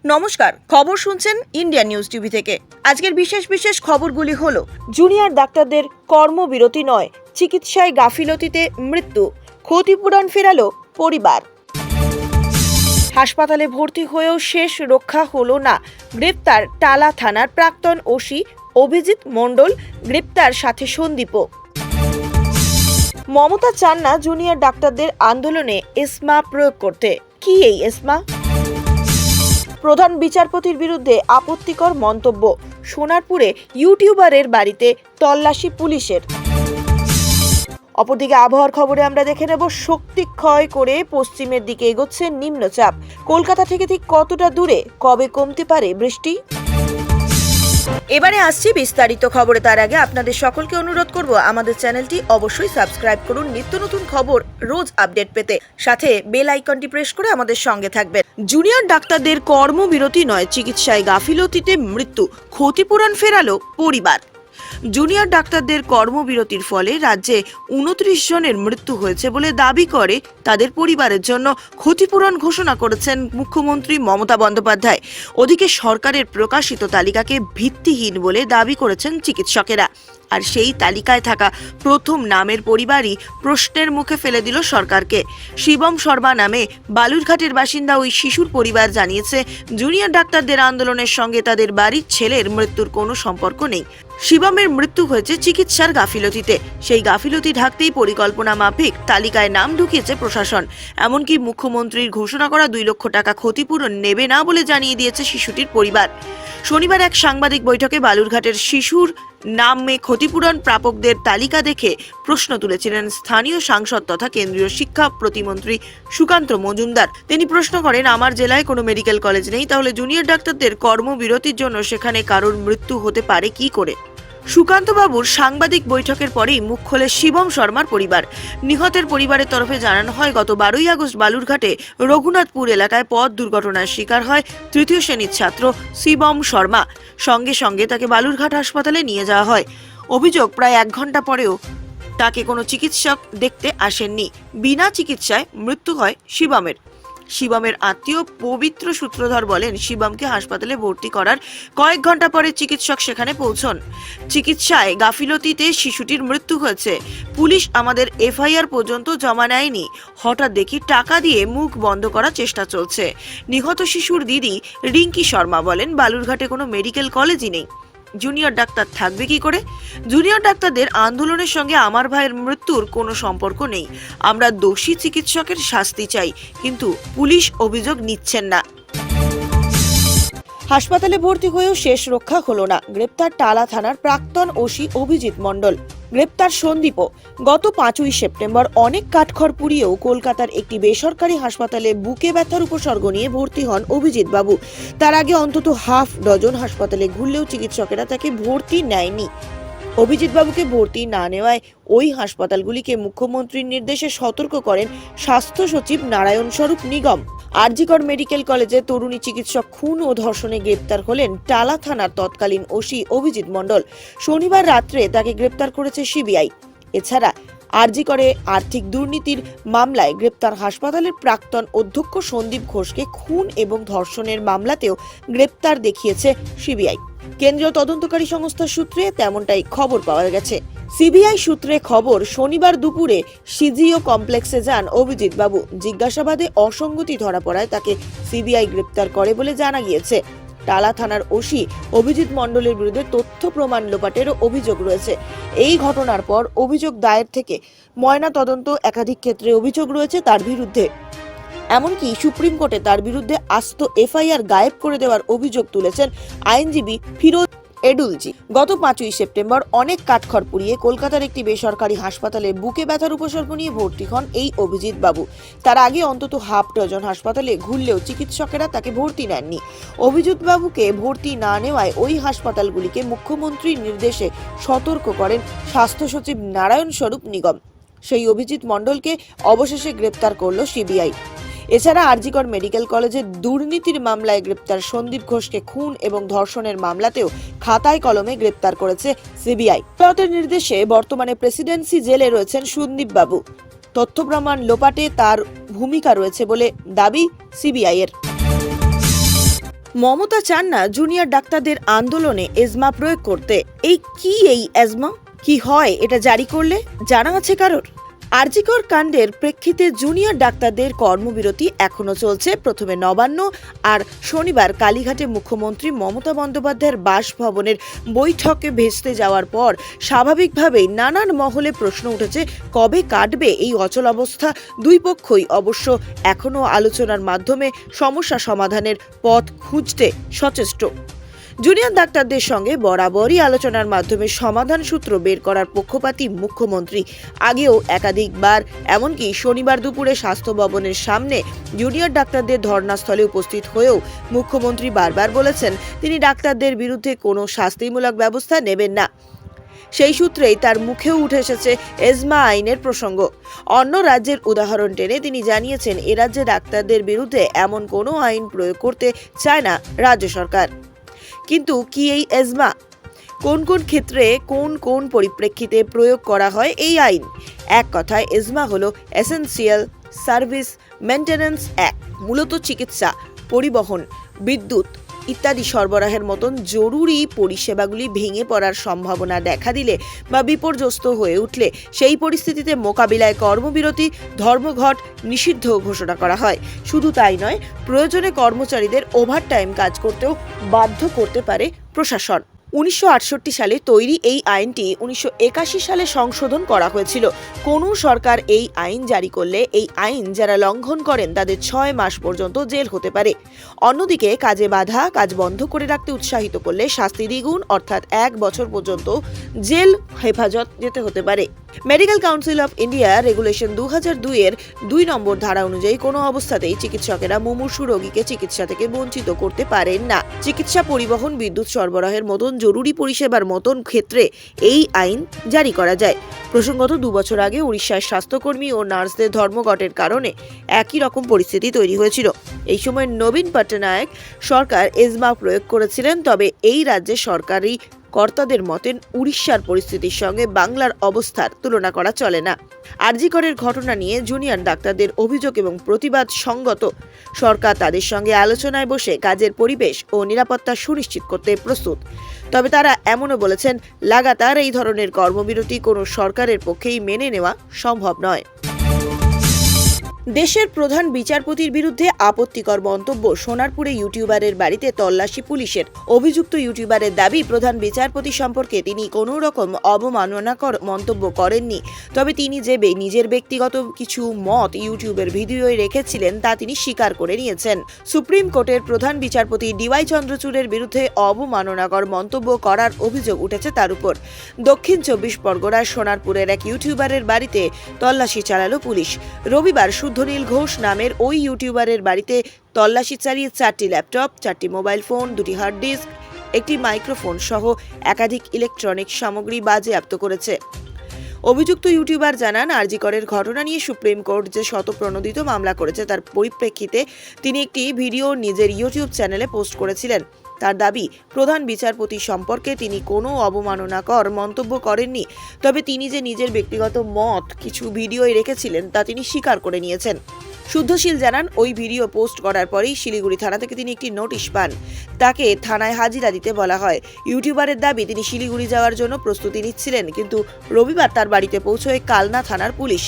নমস্কার, খবর শুনছেন ইন্ডিয়া নিউজ টিভি থেকে। আজকের বিশেষ খবরগুলি হলো: জুনিয়র ডাক্তারদের কর্মবিরতি নয়, চিকিৎসায় গাফিলতিতে মৃত্যু, ক্ষতিপূরণ ফেরালো পরিবার। হাসপাতালে ভর্তি হয়েও শেষ রক্ষা হলো না, গ্রেপ্তার টালা থানার প্রাক্তন ওসি অভিজিৎ মণ্ডল, গ্রেপ্তার সাথে সন্দীপও। মমতা চান না জুনিয়র ডাক্তারদের আন্দোলনে এসমা প্রয়োগ করতে। কি এই এসমা? প্রধান বিচারপতির বিরুদ্ধে আপত্তিকর মন্তব্য। সোনারপুরে ইউটিউবারের বাড়িতে তল্লাশি পুলিশের। অপরদিকে আবহাওয়ার খবরে আমরা দেখে নেব, শক্তি ক্ষয় করে পশ্চিমের দিকে এগোচ্ছে নিম্নচাপ। কলকাতা থেকে ঠিক কতটা দূরে, কবে কমতে পারে বৃষ্টি? এবারে আসছি বিস্তারিত খবরে। তার আগে আপনাদের সকলকে অনুরোধ করব, আমাদের চ্যানেলটি অবশ্যই সাবস্ক্রাইব করুন নিত্য নতুন খবর রোজ আপডেট পেতে। সাথে বেল আইকনটি প্রেস করে আমাদের সঙ্গে থাকবেন। জুনিয়র ডাক্তারদের কর্মবিরতি নয়, চিকিৎসায় গাফিলতিতে মৃত্যু, ক্ষতিপূরণ ফেরালো পরিবার। জুনিয়র ডাক্তারদের কর্মবিরতির ফলে রাজ্যে 29 জনের মৃত্যু হয়েছে বলে দাবি করে তাদের পরিবারের জন্য ক্ষতিপূরণ ঘোষণা করেছেন মুখ্যমন্ত্রী মমতা বন্দ্যোপাধ্যায়। ওদিকে সরকারের প্রকাশিত তালিকাকে ভিত্তিহীন বলে দাবি করেছেন চিকিৎসকেরা। আর সেই তালিকায় থাকা প্রথম নামের পরিবারই প্রশ্নের মুখে ফেলে দিল সরকারকে। শিবম শর্মা নামে বালুরঘাটের বাসিন্দা ওই শিশুর পরিবার জানিয়েছে, জুনিয়র ডাক্তারদের আন্দোলনের সঙ্গে তাদের বাড়ির ছেলের মৃত্যুর কোনো সম্পর্ক নেই। শিবমের মৃত্যু হয়েছে চিকিৎসার গাফিলতিতে। সেই গাফিলতি ঢাকতেই পরিকল্পনা মাফিক তালিকায় নাম ঢুকিয়েছে প্রশাসন। এমনকি মুখ্যমন্ত্রীর ঘোষণা করা 2 লক্ষ টাকা ক্ষতিপূরণ নেবে না বলে জানিয়ে দিয়েছে শিশুটির পরিবার। শনিবার এক সাংবাদিক বৈঠকে বালুরঘাটের শিশুর নামে ক্ষতিপূরণ প্রাপকদের তালিকা দেখে প্রশ্ন তুলেছিলেন স্থানীয় সাংসদ তথা কেন্দ্রীয় শিক্ষা প্রতিমন্ত্রী সুকান্ত মজুমদার। তিনি প্রশ্ন করেন, আমার জেলায় কোনো মেডিকেল কলেজ নেই, তাহলে জুনিয়র ডাক্তারদের কর্মবিরতির জন্য সেখানে কারোর মৃত্যু হতে পারে কি করে? সুকান্ত বাবুর সাংবাদিক বৈঠকের পরেই মুখ খোলে শিবম শর্মার পরিবার। নিহতের পরিবারের তরফে জানানো হয়, গত 12ই আগস্ট বালুরঘাটে রঘুনাথপুর এলাকায় পথ দুর্ঘটনার শিকার হয় 3য় শ্রেণীর ছাত্র শিবম শর্মা। সঙ্গে সঙ্গে তাকে বালুরঘাট হাসপাতালে নিয়ে যাওয়া হয়। অভিযোগ, প্রায় 1 ঘন্টা পরেও তাকে কোনো চিকিৎসক দেখতে আসেননি। বিনা চিকিৎসায় মৃত্যু হয় শিবমের। শিবমের আত্মীয় পবিত্র সূত্রধর বলেন, শিবমকে হাসপাতালে ভর্তি করার কয়েক ঘন্টা পরে চিকিৎসক সেখানে পৌঁছন। চিকিৎসায় গাফিলতিতে শিশুটির মৃত্যু হয়েছে। পুলিশ আমাদের এফআইআর পর্যন্ত জমা নেয়নি। হঠাৎ দেখি টাকা দিয়ে মুখ বন্ধ করার চেষ্টা চলছে। নিহত শিশুর দিদি রিঙ্কি শর্মা বলেন, বালুরঘাটে কোনো মেডিকেল কলেজই নেই, জুনিয়র ডাক্তার থাকবে কি করে? জুনিয়র ডাক্তারদের আন্দোলনের সঙ্গে আমার ভাইয়ের মৃত্যুর কোনো সম্পর্ক নেই। আমরা দোষী চিকিৎসকের শাস্তি চাই, কিন্তু পুলিশ অভিযোগ নিচ্ছেন না। হাসপাতালে ভর্তি হয়েও শেষ রক্ষা হলো না, গ্রেপ্তার টালা থানার প্রাক্তন ওসি অভিজিৎ মণ্ডল, গ্রেপ্তার সন্দীপও। গত 5ই সেপ্টেম্বর অনেক কাঠখড় পুড়িয়েও কলকাতার একটি বেসরকারি হাসপাতালে বুকে ব্যথার উপসর্গ নিয়ে ভর্তি হন অভিজিৎ বাবু। তার আগে অন্তত হাফ ডজন হাসপাতালে ঘুরলেও চিকিৎসকেরা তাকে ভর্তি নেয়নি। অভিজিৎ বাবুকে ভর্তি না নেওয়ায় ওই হাসপাতালগুলিকে মুখ্যমন্ত্রীর নির্দেশে সতর্ক করেন স্বাস্থ্য সচিব নারায়ণ স্বরূপ নিগম। আরজিকর মেডিকেল কলেজে তরুণী চিকিৎসক খুন ও ধর্ষণে গ্রেপ্তার হলেন টালা থানার তৎকালীন ওসি অভিজিৎ মণ্ডল। শনিবার রাত্রে তাকে গ্রেপ্তার করেছে সিবিআই। এছাড়া আরজিকরে আর্থিক দুর্নীতির মামলায় গ্রেপ্তার হাসপাতালের প্রাক্তন অধ্যক্ষ সন্দীপ ঘোষকে খুন এবং ধর্ষণের মামলাতেও গ্রেপ্তার দেখিয়েছে সিবিআই। কেন্দ্রীয় তদন্তকারী সংস্থার সূত্রে তেমনটাই খবর পাওয়া গেছে। সিবিআই সূত্রে খবর, শনিবার দুপুরে সিজিও কমপ্লেক্সে যান অভিজিৎ বাবু। জিজ্ঞাসাবাদে অসঙ্গতি ধরা পড়ায় তাকে সিবিআই গ্রেপ্তার করে বলে জানা গিয়েছে। টালা থানার ওসি অভিজিৎ মণ্ডলের বিরুদ্ধে তথ্য প্রমাণ লোপাটেরও অভিযোগ রয়েছে। এই ঘটনার পর অভিযোগ দায়ের থেকে ময়না তদন্ত একাধিক ক্ষেত্রে অভিযোগ রয়েছে তার বিরুদ্ধে। এমনকি সুপ্রিম কোর্টে তার বিরুদ্ধে আস্ত এফআইআর গায়েব করে দেওয়ার অভিযোগ তুলেছেন আইনজীবী ফিরোজ এডুলজি। গত 5ই সেপ্টেম্বর অনেক কাঠখড় পুড়িয়ে কলকাতার একটি বেসরকারি হাসপাতালে বুকে ব্যথার উপসর্গ নিয়ে ভর্তি হন এই অভিজিৎ বাবু। তার আগে অন্তত হাফ ডজন হাসপাতালে ঘুরলেও চিকিৎসকেরা তাকে ভর্তি নেননি। অভিজিৎ বাবুকে ভর্তি না নেওয়ায় ওই হাসপাতালগুলিকে মুখ্যমন্ত্রীর নির্দেশে সতর্ক করেন স্বাস্থ্য সচিব নারায়ণ স্বরূপ নিগম। সেই অভিজিৎ মণ্ডলকে অবশেষে গ্রেপ্তার করল সিবিআই। এছাড়া আরজিকর মেডিকেল কলেজের দুর্নীতির মামলায় গ্রেপ্তার সন্দীপ ঘোষকে খুন এবং ধর্ষণের মামলাতেও খাতায় কলমে গ্রেপ্তার করেছে সিবিআই। আদালতের নির্দেশে বর্তমানে প্রেসিডেন্সি জেলে রয়েছেন সন্দীপ বাবু। তথ্য প্রমাণ লোপাটে তার ভূমিকা রয়েছে বলে দাবি সিবিআই এর। মমতা চান না জুনিয়র ডাক্তারদের আন্দোলনে এজমা প্রয়োগ করতে। এই এজমা কি হয় এটা জারি করলে? জানা আছে কারোর? আরজিকর কাণ্ডের প্রেক্ষিতে জুনিয়র ডাক্তারদের কর্মবিরতি এখনো চলছে। প্রথমে নবান্ন, আর শনিবার কালীঘাটে মুখ্যমন্ত্রী মমতা বন্দ্যোপাধ্যায়ের বাসভবনের বৈঠকে ভেস্তে যাওয়ার পর স্বাভাবিকভাবেই নানান মহলে প্রশ্ন উঠেছে, কবে কাটবে এই অচল অবস্থা? দুই পক্ষই অবশ্য এখনো আলোচনার মাধ্যমে সমস্যা সমাধানের পথ খুঁজতে সচেষ্ট। জুনিয়র ডাক্তারদের সঙ্গে বরাবরই আলোচনার মাধ্যমে সমাধান সূত্র বের করার পক্ষপাতী মুখ্যমন্ত্রী। আগেও একাধিকবার, এমনকি শনিবার দুপুরে স্বাস্থ্য ভবনের সামনে জুনিয়র ডাক্তারদের ধর্নাস্থলে উপস্থিত হয়েও মুখ্যমন্ত্রী বারবার বলেছেন তিনি ডাক্তারদের বিরুদ্ধে কোনো শাস্তিমূলক ব্যবস্থা নেবেন না। সেই সূত্রেই তার মুখেও উঠে এসেছে এজমা আইনের প্রসঙ্গ। অন্য রাজ্যের উদাহরণ টেনে তিনি জানিয়েছেন এ রাজ্যে ডাক্তারদের বিরুদ্ধে এমন কোনো আইন প্রয়োগ করতে চায় না রাজ্য সরকার। কিন্তু কি এই এজমা? কোন কোন ক্ষেত্রে কোন পরিপ্রেক্ষিতে প্রয়োগ করা হয় এই আইন? এক কথায় এজমা হলো এসেনশিয়াল সার্ভিস মেইনটেনেন্স অ্যাক্ট। মূলত চিকিৎসা, পরিবহন, বিদ্যুৎ ইত্যাদি সরবরাহের মতন জরুরি পরিষেবাগুলি ভেঙে পড়ার সম্ভাবনা দেখা দিলে বা বিপর্যস্ত হয়ে উঠলে সেই পরিস্থিতিতে মোকাবিলায় কর্মবিরতি, ধর্মঘট নিষিদ্ধ ঘোষণা করা হয়। শুধু তাই নয়, প্রয়োজনে কর্মচারীদের ওভারটাইম কাজ করতেও বাধ্য করতে পারে প্রশাসন। 1968 সালে তৈরি এই আইনটি 1981 সালে সংশোধন করা হয়েছিল। কোনো সরকার এই আইন জারি করলে এই আইন যারা লঙ্ঘন করেন তাদের 6 মাস পর্যন্ত জেল হতে পারে। অন্যদিকে কাজে বাধা, কাজ বন্ধ করে রাখতে উৎসাহিত করলে শাস্তি দ্বিগুণ, অর্থাৎ 1 বছর পর্যন্ত জেল হেফাজত যেতে হতে পারে। Medical council of India regulation 2002-এর 2 নম্বর ধারা অনুযায়ী কোনো অবস্থাতেই চিকিৎসকেরা মুমূর্ষু রোগীকে চিকিৎসা থেকে বঞ্চিত করতে পারেন না। চিকিৎসা, পরিবহন, বিদ্যুৎ সরবরাহের মতন জরুরি পরিষেবার মতন ক্ষেত্রে এই আইন জারি করা যায়। প্রসঙ্গত 2 বছর আগে উড়িষ্যার স্বাস্থ্যকর্মী ও নার্সদের ধর্মঘটের কারণে একই রকম পরিস্থিতি তৈরি হয়েছিল। এই সময় নবীন পট্টনায়ক সরকার এজমা প্রয়োগ করেছিলেন। তবে এই রাজ্যে সরকারি কর্তাদের মতেন উড়িষ্যার পরিস্থিতির সঙ্গে বাংলার অবস্থার তুলনা করা চলে না। আরজিকরের ঘটনা নিয়ে জুনিয়র ডাক্তারদের অভিযোগ এবং প্রতিবাদ সঙ্গত। সরকার তাদের সঙ্গে আলোচনায় বসে কাজের পরিবেশ ও নিরাপত্তা সুনিশ্চিত করতে প্রস্তুত। তবে তারা এমনও বলেছেন, লাগাতার এই ধরনের কর্মবিরতি কোনো সরকারের পক্ষেই মেনে নেওয়া সম্ভব নয়। দেশের প্রধান বিচারপতির বিরুদ্ধে আপত্তিকর মন্তব্য। সোনারপুরে ইউটিউবারের বাড়িতে তল্লাশি পুলিশের। অভিযুক্ত ইউটিউবারের দাবি, প্রধান বিচারপতি সম্পর্কে তিনি কোনো রকম অবমাননাকর মন্তব্য করেননি। তবে তিনি যে নিজের ব্যক্তিগত কিছু মত ইউটিউবের ভিডিওয় রেখেছিলেন তা তিনি স্বীকার করে নিয়েছেন। সুপ্রিম কোর্টের প্রধান বিচারপতি ডিওয়াই চন্দ্রচূড়ের বিরুদ্ধে অবমাননাকর মন্তব্য করার অভিযোগ উঠেছে তার উপর। দক্ষিণ 24 পরগনার সোনারপুরের এক ইউটিউবারের বাড়িতে তল্লাশি চালালো পুলিশ। রবিবার শুদ্ধনীল ঘোষ নামের ওই ইউটিউবারের বাড়িতে তল্লাশি চালিয়ে 4টি ল্যাপটপ, 4টি মোবাইল ফোন, 2টি হার্ড ডিস্ক, একটি মাইক্রোফোন সহ একাধিক ইলেকট্রনিক সামগ্রী বাজেয়াপ্ত করেছে। অভিযুক্ত ইউটিউবার জানান, আরজিকরের ঘটনা নিয়ে সুপ্রিম কোর্ট যে স্বতঃপ্রণোদিত মামলা করেছে তার পরিপ্রেক্ষিতে তিনি একটি ভিডিও নিজের ইউটিউব চ্যানেলে পোস্ট করেছিলেন। তার দাবি, প্রধান বিচারপতি সম্পর্কে তিনি কোনো অবমাননাকর মন্তব্য করেননি। তবে তিনি যে নিজের ব্যক্তিগত মত কিছু ভিডিওয় রেখেছিলেন তা তিনি স্বীকার করে নিয়েছেন। শুদ্ধশীল জানান, ওই ভিডিও পোস্ট করার পরেই শিলিগুড়ি থানা থেকে তিনি একটি নোটিশ পান। তাকে থানায় হাজিরা দিতে বলা হয়। ইউটিউবারের দাবি, তিনি শিলিগুড়ি যাওয়ার জন্য প্রস্তুতি নিচ্ছিলেন, কিন্তু রবিবার তার বাড়িতে পৌঁছয় কালনা থানার পুলিশ।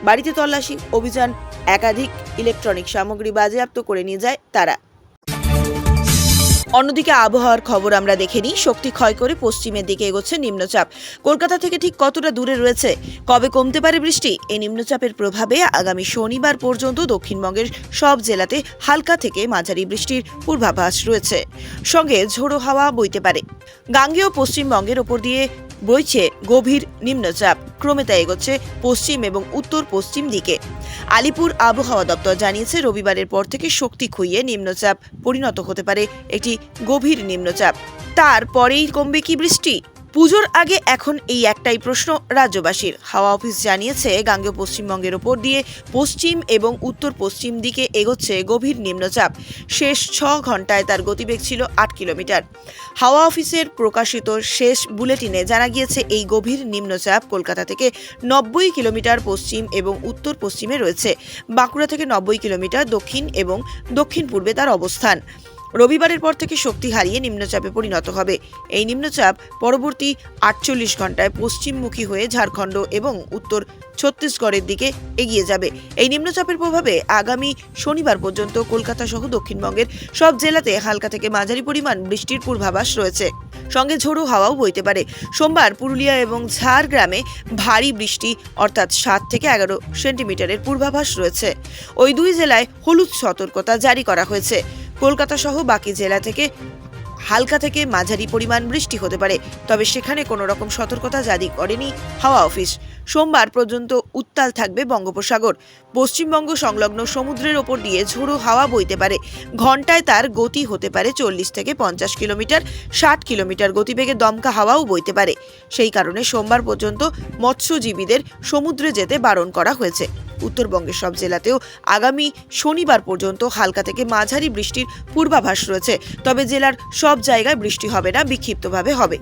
বাড়িতে তল্লাশি অভিযান, একাধিক ইলেকট্রনিক সামগ্রী বাজেয়াপ্ত করে নিয়ে যায় তারা। অন্যদিকে আবহাওয়ার খবর আমরা দেখে নিই। শক্তি ক্ষয় করে পশ্চিমের দিকে এগোচ্ছে নিম্নচাপ। কলকাতা থেকে ঠিক কতটা দূরে রয়েছে? কবে কমতে পারে বৃষ্টি? এই নিম্নচাপের প্রভাবে আগামী শনিবার পর্যন্ত দক্ষিণবঙ্গের সব জেলাতে হালকা থেকে মাঝারি বৃষ্টির পূর্বাভাস রয়েছে। সঙ্গে ঝোড়ো হাওয়া বইতে পারে। গাঙ্গেয় পশ্চিমবঙ্গের ওপর দিয়ে বইছে গভীর নিম্নচাপ, ক্রমে তা এগোচ্ছে পশ্চিম এবং উত্তর পশ্চিম দিকে। আলিপুর আবহাওয়া দপ্তর জানিয়েছে, রবিবারের পর থেকে শক্তি খুইয়ে নিম্নচাপ পরিণত হতে পারে একটি গভীর নিম্নচাপ। তারপরেই কমবে কি বৃষ্টি? পুজোর আগে এখন এই একটাই প্রশ্ন রাজ্যবাসীর। হাওয়া অফিস জানিয়েছে, গাঙ্গেয় পশ্চিমবঙ্গের ওপর দিয়ে পশ্চিম এবং উত্তর পশ্চিম দিকে এগোচ্ছে গভীর নিম্নচাপ। শেষ 6 ঘন্টায় তার গতিবেগ ছিল 8 কিলোমিটার। হাওয়া অফিসের প্রকাশিত শেষ বুলেটিনে জানা গিয়েছে, এই গভীর নিম্নচাপ কলকাতা থেকে 90 কিলোমিটার পশ্চিম এবং উত্তর পশ্চিমে রয়েছে। বাঁকুড়া থেকে 90 কিলোমিটার দক্ষিণ এবং দক্ষিণ পূর্বে তার অবস্থান। রবিবারের পর থেকে শক্তি হারিয়ে নিম্নচাপে পরিণত হবে। এই নিম্নচাপ পরবর্তী 48 ঘন্টায় পশ্চিমমুখী হয়ে ঝাড়খণ্ড এবং উত্তর ছত্তিশগড়ের দিকে এগিয়ে যাবে। এই নিম্নচাপের প্রভাবে আগামী শনিবার পর্যন্ত কলকাতা সহ দক্ষিণবঙ্গের সব জেলাতে হালকা থেকে মাঝারি পরিমাণ বৃষ্টির পূর্বাভাস রয়েছে। সঙ্গে ঝোড়ো হাওয়াও বইতে পারে। সোমবার পুরুলিয়া এবং ঝাড়গ্রামে ভারী বৃষ্টি অর্থাৎ 7 থেকে 11 সেন্টিমিটারের পূর্বাভাস রয়েছে। ওই দুই জেলায় হলুদ সতর্কতা জারি করা হয়েছে। কলকাতা সহ বাকি জেলা থেকে হালকা থেকে মাঝারি পরিমাণ বৃষ্টি হতে পারে, তবে সেখানে কোনো রকম সতর্কতা জারি করেনি হাওয়া অফিস। সোমবার পর্যন্ত উত্তাল থাকবে বঙ্গোপসাগর। পশ্চিমবঙ্গ সংলগ্ন সমুদ্রের ওপর দিয়ে ঝোড়ো হাওয়া বইতে পারে। ঘন্টায় তার গতি হতে পারে 40 থেকে 50 কিলোমিটার, 60 কিলোমিটার গতিবেগে দমকা হাওয়াও বইতে পারে। সেই কারণে সোমবার পর্যন্ত মৎস্যজীবীদের সমুদ্রে যেতে বারণ করা হয়েছে। উত্তরবঙ্গের সব জেলাতেও আগামী শনিবার পর্যন্ত হালকা থেকে মাঝারি বৃষ্টির পূর্বাভাস রয়েছে, তবে জেলার সব জায়গায় বৃষ্টি হবে না, বিক্ষিপ্তভাবে হবে।